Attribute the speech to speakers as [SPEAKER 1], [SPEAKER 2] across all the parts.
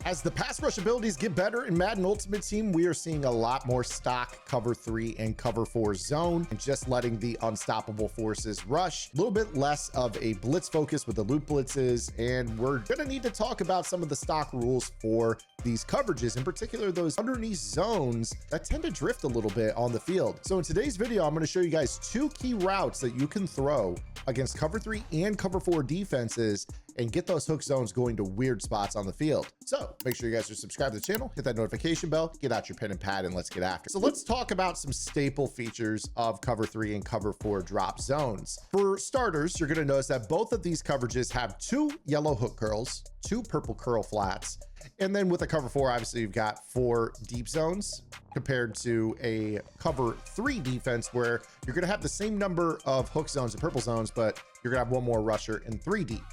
[SPEAKER 1] As the pass rush abilities get better in Madden Ultimate Team, we are seeing a lot more stock cover 3 and cover 4 zone and just letting the unstoppable forces rush. A little bit less of a blitz focus with the loop blitzes, and we're gonna need to talk about some of the stock rules for these coverages, in particular those underneath zones that tend to drift a little bit on the field. So in today's video, I'm going to show you guys 2 key routes that you can throw against cover 3 and cover 4 defenses and get those hook zones going to weird spots on the field. So make sure you guys are subscribed to the channel, hit that notification bell, get out your pen and pad, and let's get after it. So let's talk about some staple features of cover 3 and cover 4 drop zones. For starters, you're going to notice that both of these coverages have 2 yellow hook curls, 2 purple curl flats, and then with a cover 4, obviously you've got 4 deep zones compared to a cover 3 defense where you're going to have the same number of hook zones and purple zones, but you're going to have 1 more rusher in 3 deep.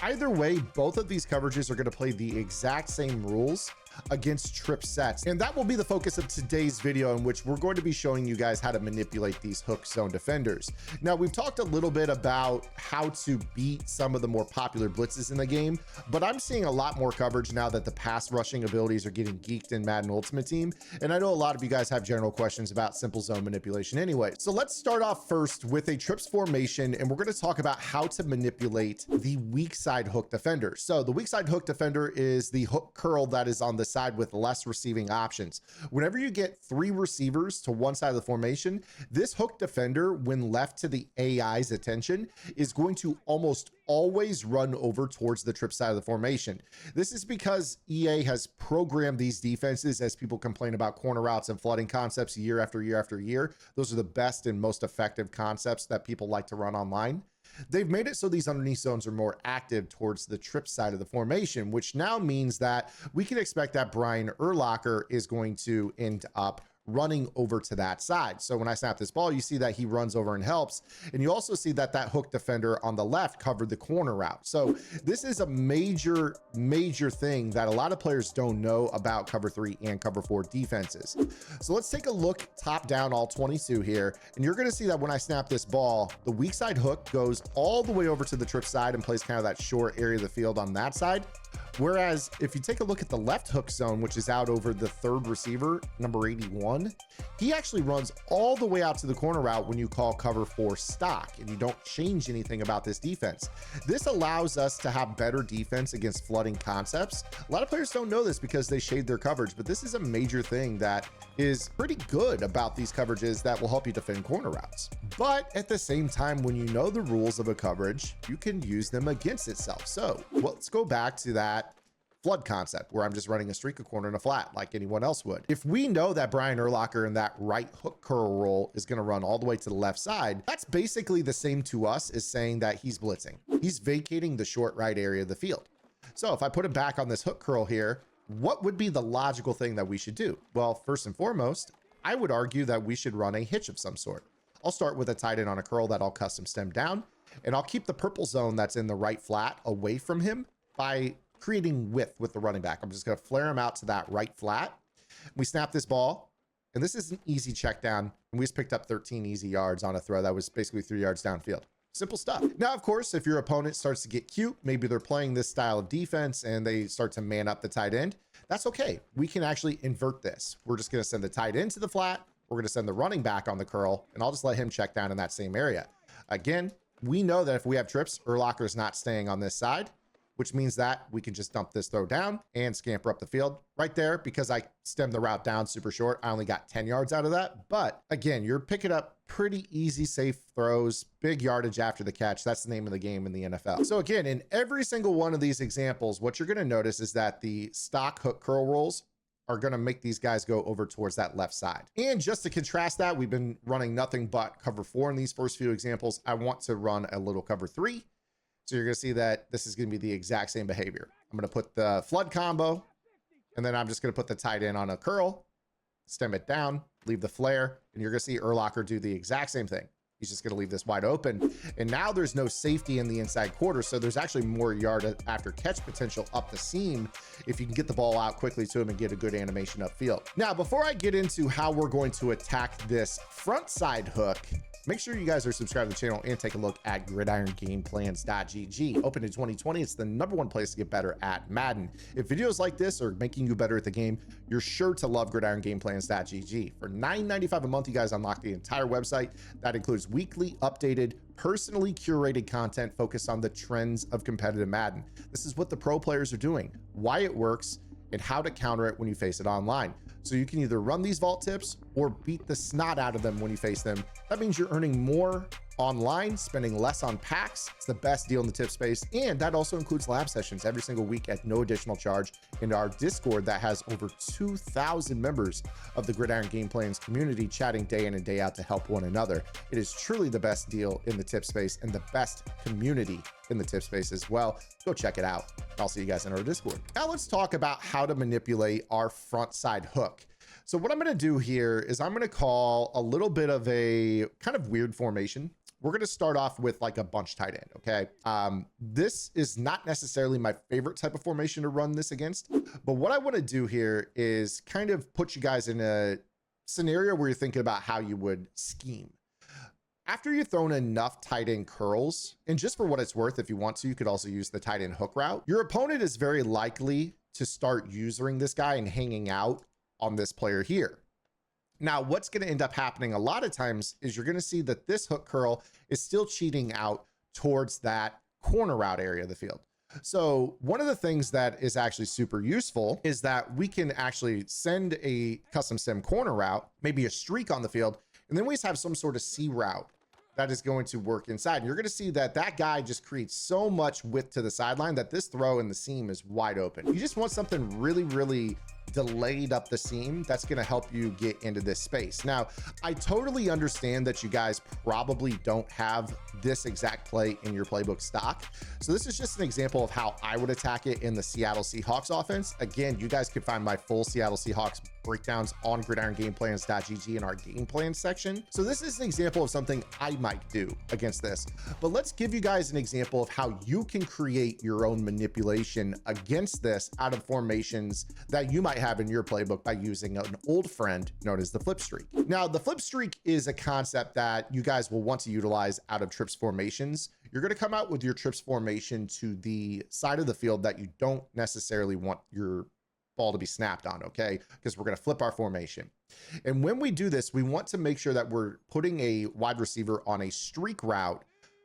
[SPEAKER 1] Either way, both of these coverages are going to play the exact same rules against trip sets, and that will be the focus of today's video, in which we're going to be showing you guys how to manipulate these hook zone defenders. Now, we've talked a little bit about how to beat some of the more popular blitzes in the game, but I'm seeing a lot more coverage now that the pass rushing abilities are getting geeked in Madden Ultimate Team, and I know a lot of you guys have general questions about simple zone manipulation anyway. So let's start off first with a trips formation, and we're going to talk about how to manipulate the weak side hook defender. So the weak side hook defender is the hook curl that is on the side with less receiving options. Whenever you get 3 receivers to one side of the formation, this hook defender, when left to the AI's attention, is going to almost always run over towards the trip side of the formation. This is because EA has programmed these defenses, as people complain about corner routes and flooding concepts year after year after year. Those are the best and most effective concepts that people like to run online. They've made it so these underneath zones are more active towards the trip side of the formation, which now means that we can expect that Brian Urlacher is going to end up running over to that side. So when I snap this ball, you see that he runs over and helps. And you also see that that hook defender on the left covered the corner route. So this is a major thing that a lot of players don't know about cover 3 and cover 4 defenses. So let's take a look top down all 22 here. And you're going to see that when I snap this ball, the weak side hook goes all the way over to the trip side and plays kind of that short area of the field on that side. Whereas if you take a look at the left hook zone, which is out over the 3rd receiver, number 81, he actually runs all the way out to the corner route when you call cover 4 stock, and you don't change anything about this defense. This allows us to have better defense against flooding concepts. A lot of players don't know this because they shade their coverage, but this is a major thing that is pretty good about these coverages that will help you defend corner routes. But at the same time, when you know the rules of a coverage, you can use them against itself. So let's go back to that flood concept where I'm just running a streak, a corner, and a flat like anyone else would. If we know that Brian Urlacher in that right hook curl roll is going to run all the way to the left side, that's basically the same to us as saying that he's blitzing. He's vacating the short right area of the field. So if I put it back on this hook curl here, what would be the logical thing that we should do? Well, first and foremost, I would argue that we should run a hitch of some sort. I'll start with a tight end on a curl that I'll custom stem down, and I'll keep the purple zone that's in the right flat away from him by creating width with the running back. I'm just going to flare him out to that right flat. We snap this ball, and this is an easy check down, and we just picked up 13 easy yards on a throw that was basically 3 yards downfield. Simple stuff. Now, of course, if your opponent starts to get cute, maybe they're playing this style of defense and they start to man up the tight end, that's okay. We can actually invert this. We're just going to send the tight end to the flat. We're going to send the running back on the curl, and I'll just let him check down in that same area. Again, we know that if we have trips, Urlacher is not staying on this side, which means that we can just dump this throw down and scamper up the field right there. Because I stemmed the route down super short, I only got 10 yards out of that. But again, you're picking up pretty easy, safe throws, big yardage after the catch. That's the name of the game in the NFL. So again, in every single one of these examples, what you're going to notice is that the stock hook curl rolls are going to make these guys go over towards that left side. And just to contrast that, we've been running nothing but cover 4 in these first few examples. I want to run a little cover 3. So you're going to see that this is going to be the exact same behavior. I'm going to put the flood combo, and then I'm just going to put the tight end on a curl, stem it down, leave the flare, and you're going to see Urlacher do the exact same thing. He's just going to leave this wide open. And now there's no safety in the inside quarter, so there's actually more yard after catch potential up the seam if you can get the ball out quickly to him and get a good animation upfield. Now, before I get into how we're going to attack this front side hook, Make sure you guys are subscribed to the channel and take a look at gridirongameplans.gg. Open in 2020, it's the #1 place to get better at Madden. If videos like this are making you better at the game, you're sure to love gridirongameplans.gg. For $9.95 a month, you guys unlock the entire website. That includes weekly updated, personally curated content focused on the trends of competitive Madden. This is what the pro players are doing, why it works, and how to counter it when you face it online. So you can either run these vault tips or beat the snot out of them when you face them. That means you're earning more online, spending less on packs. It's the best deal in the tip space. And that also includes lab sessions every single week at no additional charge in our Discord that has over 2,000 members of the Gridiron Game Plans community chatting day in and day out to help one another. It is truly the best deal in the tip space and the best community in the tip space as well. Go check it out. I'll see you guys in our Discord. Now let's talk about how to manipulate our front side hook. So what I'm going to do here is I'm going to call a little bit of a kind of weird formation. We're going to start off with like a bunch tight end. Okay. This is not necessarily my favorite type of formation to run this against, but what I want to do here is kind of put you guys in a scenario where you're thinking about how you would scheme. After you've thrown enough tight end curls, and just for what it's worth, if you want to, you could also use the tight end hook route. Your opponent is very likely to start using this guy and hanging out on this player here. Now, what's going to end up happening a lot of times is you're going to see that this hook curl is still cheating out towards that corner route area of the field. So one of the things that is actually super useful is that we can actually send a custom sim corner route, maybe a streak on the field, and then we just have some sort of C route that is going to work inside. And you're going to see that that guy just creates so much width to the sideline that this throw in the seam is wide open. You just want something really, really delayed up the seam that's going to help you get into this space. Now, I totally understand that you guys probably don't have this exact play in your playbook stock. So this is just an example of how I would attack it in the Seattle Seahawks offense. Again, you guys can find my full Seattle Seahawks breakdowns on gridirongameplans.gg in our game plan section. So this is an example of something I might do against this, but let's give you guys an example of how you can create your own manipulation against this out of formations that you might have in your playbook by using an old friend known as the flip streak. Now, the flip streak is a concept that you guys will want to utilize out of trips formations. You're going to come out with your trips formation to the side of the field that you don't necessarily want your ball to be snapped on, okay? Because we're going to flip our formation. And when we do this, we want to make sure that we're putting a wide receiver on a streak route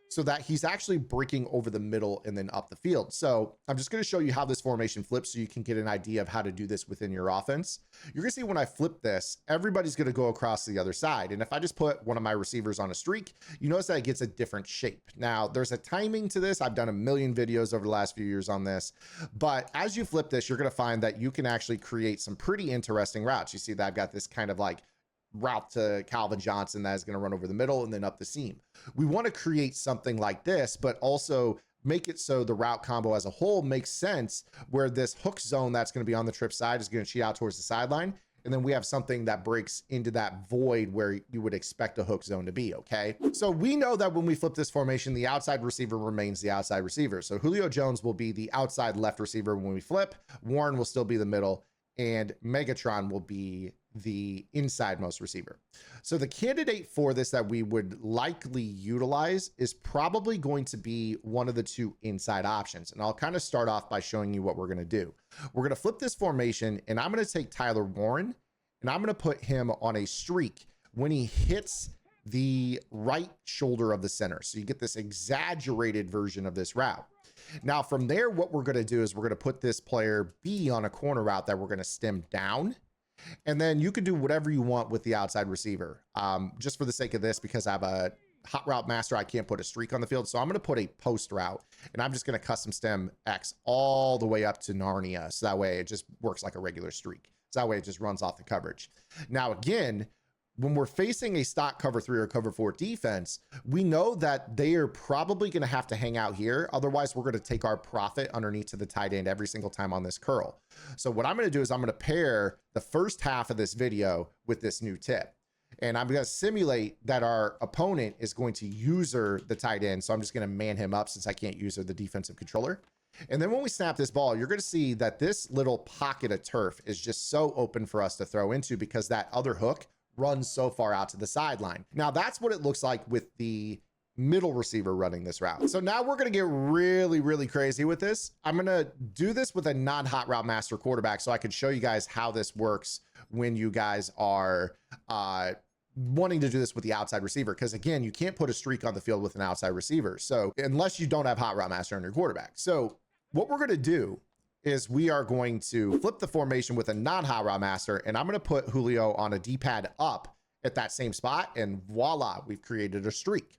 [SPEAKER 1] so that he's actually breaking over the middle and then up the field. So I'm just going to show you how this formation flips so you can get an idea of how to do this within your offense. You're going to see when I flip this, everybody's going to go across to the other side. And if I just put one of my receivers on a streak, you notice that it gets a different shape. Now, there's a timing to this. I've done a million videos over the last few years on this. But as you flip this, you're going to find that you can actually create some pretty interesting routes. You see that I've got this kind of like route to Calvin Johnson that is going to run over the middle and then up the seam. We want to create something like this, but also make it so the route combo as a whole makes sense, where this hook zone that's going to be on the trip side is going to cheat out towards the sideline. And then we have something that breaks into that void where you would expect a hook zone to be, okay? So we know that when we flip this formation, the outside receiver remains the outside receiver. So Julio Jones will be the outside left receiver when we flip. Warren will still be the middle, and Megatron will be the insidemost receiver. So the candidate for this that we would likely utilize is probably going to be one of the two inside options. And I'll kind of start off by showing you what we're going to do. We're going to flip this formation, and I'm going to take Tyler Warren, and I'm going to put him on a streak when he hits the right shoulder of the center. So you get this exaggerated version of this route. Now from there, what we're going to do is we're going to put this player B on a corner route that we're going to stem down. And then you can do whatever you want with the outside receiver. Just for the sake of this, because I have a hot route master, I can't put a streak on the field. So I'm going to put a post route, and I'm just going to custom stem X all the way up to Narnia. So that way it just works like a regular streak. So that way it just runs off the coverage. Now, again, when we're facing a stock cover 3 or cover 4 defense, we know that they are probably going to have to hang out here. Otherwise, we're going to take our profit underneath to the tight end every single time on this curl. So what I'm going to do is I'm going to pair the first half of this video with this new tip. And I'm going to simulate that our opponent is going to user the tight end. So I'm just going to man him up since I can't user the defensive controller. And then when we snap this ball, you're going to see that this little pocket of turf is just so open for us to throw into, because that other hook runs so far out to the sideline. Now that's what it looks like with the middle receiver running this route. So now we're going to get really, really crazy with this. I'm going to do this with a non-hot route master quarterback so I can show you guys how this works when you guys are wanting to do this with the outside receiver. Because again, you can't put a streak on the field with an outside receiver. So unless you don't have hot route master on your quarterback. So what we're going to do is we are going to flip the formation with a non-hot route master, and I'm going to put Julio on a D-pad up at that same spot, and voila, we've created a streak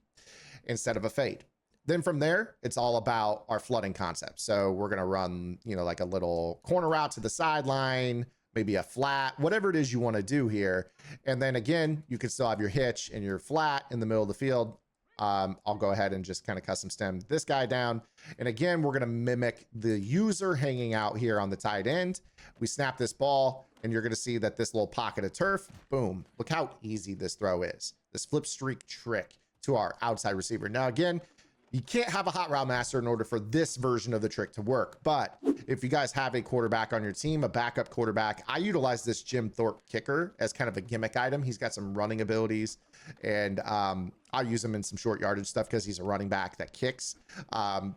[SPEAKER 1] instead of a fade. Then from there, it's all about our flooding concept. So we're going to run, you know, like a little corner route to the sideline, maybe a flat, whatever it is you want to do here. And then again, you can still have your hitch and your flat in the middle of the field. I'll go ahead and just kind of custom stem this guy down. And again, we're going to mimic the user hanging out here on the tight end. We snap this ball, and you're going to see that this little pocket of turf, boom, look how easy this throw is. This flip streak trick to our outside receiver. Now, again, you can't have a hot route master in order for this version of the trick to work. But if you guys have a quarterback on your team, a backup quarterback, I utilize this Jim Thorpe kicker as kind of a gimmick item. He's got some running abilities, and I'll use him in some short yardage stuff because he's a running back that kicks.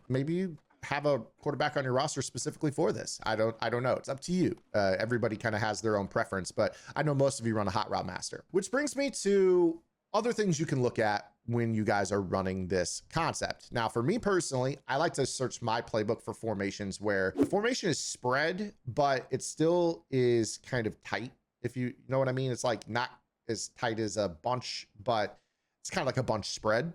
[SPEAKER 1] Maybe you have a quarterback on your roster specifically for this. I don't know. It's up to you. Everybody kind of has their own preference, but I know most of you run a hot route master, which brings me to other things you can look at when you guys are running this concept. Now, for me personally, I like to search my playbook for formations where the formation is spread, but it still is kind of tight. If you know what I mean, it's like not as tight as a bunch, but it's kind of like a bunch spread.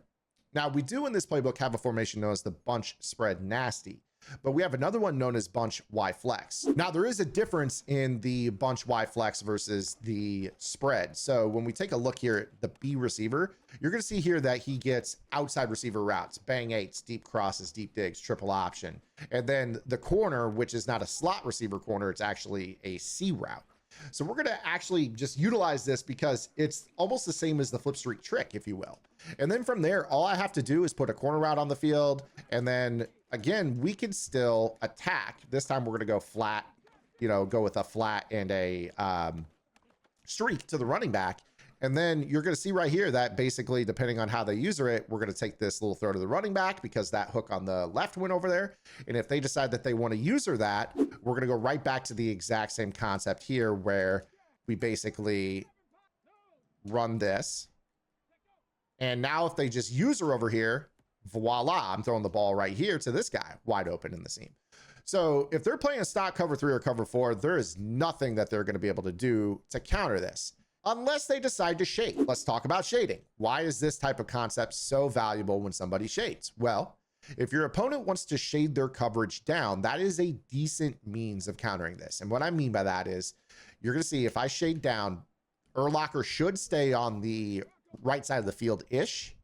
[SPEAKER 1] Now, we do in this playbook have a formation known as the bunch spread nasty, but we have another one known as bunch Y flex. Now, there is a difference in the bunch Y flex versus the spread. So when we take a look here at the B receiver, you're going to see here that he gets outside receiver routes, bang eights, deep crosses, deep digs, triple option. And then the corner, which is not a slot receiver corner, it's actually a C route. So we're going to actually just utilize this because it's almost the same as the flip streak trick, if you will. And then from there, all I have to do is put a corner route on the field. And then again, we can still attack. This time we're going to go flat, you know, go with a flat and a streak to the running back. And then you're going to see right here that basically, depending on how they user it, we're going to take this little throw to the running back because that hook on the left went over there. And if they decide that they want to user that, we're going to go right back to the exact same concept here where we basically run this. And now if they just user over here, voila, I'm throwing the ball right here to this guy wide open in the seam. So if they're playing a stock cover 3 or cover 4, there is nothing that they're going to be able to do to counter this, unless they decide to shade. Let's talk about shading. Why is this type of concept so valuable when somebody shades? Well, if your opponent wants to shade their coverage down, that is a decent means of countering this. And what I mean by that is you're going to see if I shade down, Urlacher should stay on the right side of the field-ish.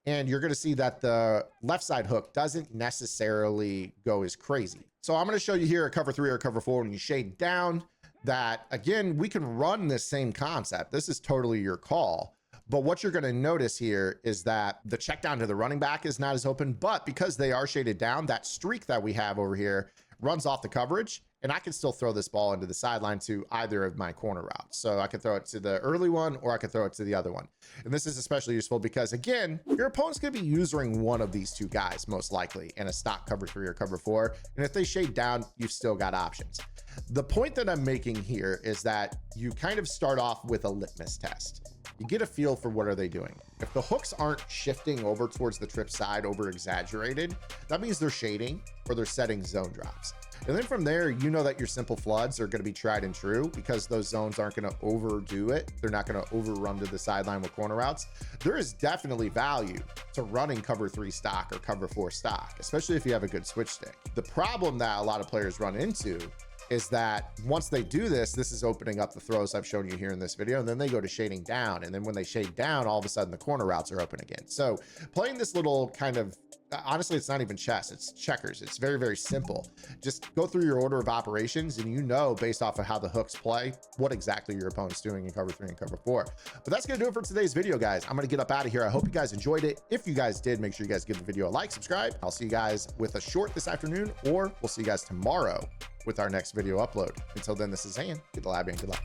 [SPEAKER 1] And you're going to see that the left side hook doesn't necessarily go as crazy. So I'm going to show you here a cover 3 or cover 4 when you shade down. That again, we can run this same concept. This is totally your call. But what you're going to notice here is that the check down to the running back is not as open, but because they are shaded down, that streak that we have over here runs off the coverage, and I can still throw this ball into the sideline to either of my corner routes. So I can throw it to the early one, or I can throw it to the other one. And this is especially useful because again, your opponent's going to be using one of these two guys, most likely in a stock cover 3 or cover 4. And if they shade down, you've still got options. The point that I'm making here is that you kind of start off with a litmus test. You get a feel for what are they doing. If the hooks aren't shifting over towards the trip side over exaggerated, that means they're shading or they're setting zone drops. And then from there, you know that your simple floods are going to be tried and true because those zones aren't going to overdo it. They're not going to overrun to the sideline with corner routes. There is definitely value to running cover 3 stock or cover 4 stock, especially if you have a good switch stick. The problem that a lot of players run into is that once they do this, this is opening up the throws I've shown you here in this video, and then they go to shading down. And then when they shade down, all of a sudden the corner routes are open again. So playing this little kind of, honestly, it's not even chess, it's checkers. It's very, very simple. Just go through your order of operations and you know, based off of how the hooks play, what exactly your opponent's doing in cover 3 and cover 4. But that's going to do it for today's video, guys. I'm going to get up out of here. I hope you guys enjoyed it. If you guys did, make sure you guys give the video a like, subscribe. I'll see you guys with a short this afternoon, or we'll see you guys tomorrow with our next video upload. Until then, this is Zan. Get the lab and good luck.